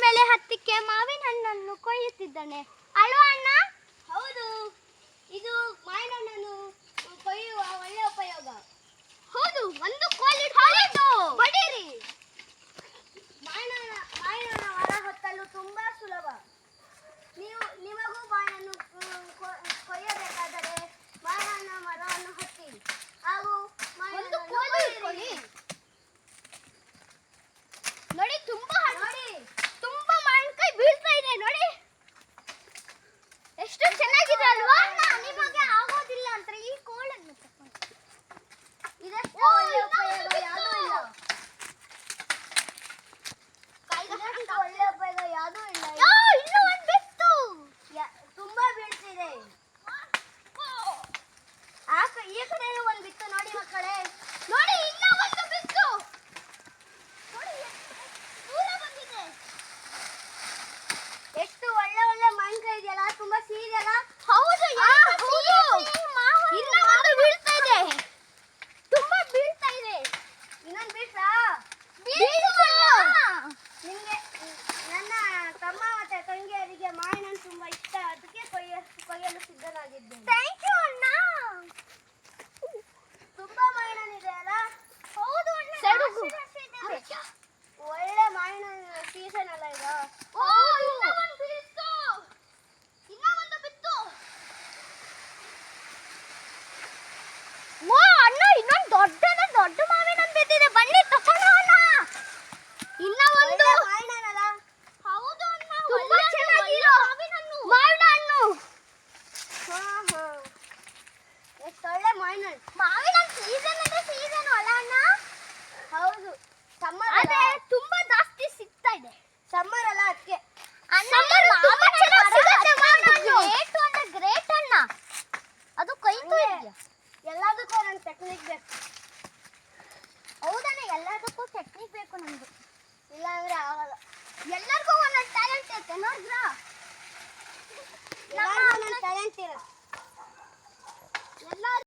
ಮೇಲೆ ಹತ್ತಿಕ್ಕೆ ಮಾವಿನ ಹಣ್ಣನ್ನು ಕೊಯ್ಯುತ್ತಿದ್ದಾನೆ ಅಲ್ವಾ ಅಣ್ಣ? ಹೌದು, ಇದು ಮಾವಿನ ಹಣ್ಣನ್ನು ಕೊಯ್ಯುವ ಒಳ್ಳೆ ಉಪಯೋಗ. ಹೌದು, ಒಂದು ಕೋಲಿಟ್ಟು ಬಡೀರಿ. ಮಾವಿನ ಹೊರ ಹೊತ್ತಲು ತುಂಬಾ ಸುಲಭ. ನಿಮಗೂ ಮಾವಿನನ್ನು ಕೊಯ್ಯಬೇಕಾದರೆ ಮಾವಿನ ಮರವನ್ನು ಹತ್ತಿ ಹಾಗೂ ಒಂದು ಕೋಲು ಇಟ್ಕೊಳ್ಳಿ. ನೋಡಿ, ತುಂಬಾ ಮಾವಿನಕಾಯಿ ಬೀಳ್ತಾ ಇದೆ ನೋಡಿ. ಎಷ್ಟು ಚೆನ್ನಾಗಿದೆ ಅಲ್ವಾ? ನಿಮಗೆ ಆಗೋದಿಲ್ಲ ಅಂತ ಈ ಕೋಲನ್ನು ಇದಷ್ಟು ಒಳ್ಳೆ ಉಪಯೋಗ ಯಾವುದೂ ಇಲ್ಲ. ಇದಷ್ಟು ಒಳ್ಳೆ ಉಪಯೋಗ ಯಾವುದೂ ಇಲ್ಲ. ಇನ್ನೂ ಒಂದು ಬಿತ್ತು. ತುಂಬಾ ಬೀಳ್ತಿದೆ. ಈ ಕಡೆನೂ ಒಂದು ಬಿತ್ತು ನೋಡಿ ಮಕ್ಕಳೇ. ನೋಡಿ, ಇನ್ನೂ ಒಂದು ಬಿತ್ತು. ನೋಡಿ, ದೂರ ಬಂದಿದೆ. ಎಷ್ಟು ಒಳ್ಳೆ ಒಳ್ಳೆ ಮಾವಿನಕಾಯಿ ಇದೆಯಲ್ಲ, ತುಂಬಾ ಸಿಹಿ ಇದೆಯಲ್ಲ. ಹೌದು, ಇನ್ನೂ ಒಂದು ಬೀಳ್ತಾ ಇದೆ. ತುಂಬಾ ಬೀಳ್ತಾ ಇದೆ. ಇನ್ನೊಂದು ಬೀಳ್ತಾ? ನಿಮಗೆ ನನ್ನ ತಮ್ಮ ಮತ್ತೆ ತಂಗಿಯರಿಗೆ ಮಾವಿನ ಹಣ್ಣು ತುಂಬಾ ಇಷ್ಟ, ಅದಕ್ಕೆ ಕೊಯ್ಯಲು ಸಿದ್ಧನಾಗಿದ್ದೇನೆ. ಥ್ಯಾಂಕ್ ಯು ಅಣ್ಣ. ತುಂಬಾ ಮಾವಿನ ಹಣ್ಣು ಇದೆ ಅಲ್ಲ? ಹೌದು ಅಣ್ಣ. ಒಳ್ಳೆ ಮಾವಿನ ಸೀಸನ್ ಅಲ್ಲ ಈಗ. ಇನ್ನೂ ಒಂದು ಬಿತ್ತು. ಅಣ್ಣ, ಇನ್ನೊಂದು ದೊಡ್ಡ ಮಾವಿನ ಹಣ್ಣು ಬಿದ್ದಿದೆ. ಬನ್ನಿ ತಗೋಣ. ಇನ್ನೂ ಒಂದು ಮಾವಿನ ಹಣ್ಣಲ್ಲ? ಹೌದು ಅಣ್ಣ, ತುಂಬಾ ಚೆನ್ನಾಗಿರೋ ಮಾವಿನ ಹಣ್ಣು. ಎಷ್ಟು ಒಳ್ಳೆ ಮಾವಿನ ಹಣ್ಣು. ಮಾವಿನ ಹಣ್ಣು ಸೀಸನ್ ಅಂದ್ರೆ ಸೀಸನ್ ಅಲ್ಲ ಅಣ್ಣ? ಹೌದು, ಅದೇ ತುಂಬಾ ಜಾಸ್ತಿ ಸಿಗ್ತಾ ಇದೆ. ಸಮ್ಮರ್ ಅಲ್ಲ ಅದಕ್ಕೆ. ಗ್ರೇಟ್ ಅಣ್ಣ, ಅದು ಕೊಯ್ತು ಇದೆಯಾ? ಎಲ್ಲದಕ್ಕೂ ನನ್ನ ಟೆಕ್ನಿಕ್ ಬೇಕು. ಹೌದಣ್ಣ, ಎಲ್ಲದಕ್ಕೂ ಟೆಕ್ನಿಕ್ ಬೇಕು ನಮ್ದು, ಇಲ್ಲ ಅಂದ್ರೆ ಆಗಲ್ಲ. ಎಲ್ಲರಿಗೂ ಒಂದೊಂದು ಟ್ಯಾಲೆಂಟ್ ಐತೆ ನೋಡ್ರಾ? ಟ್ಯಾಲೆಂಟ್ ಇರುತ್ತೆ.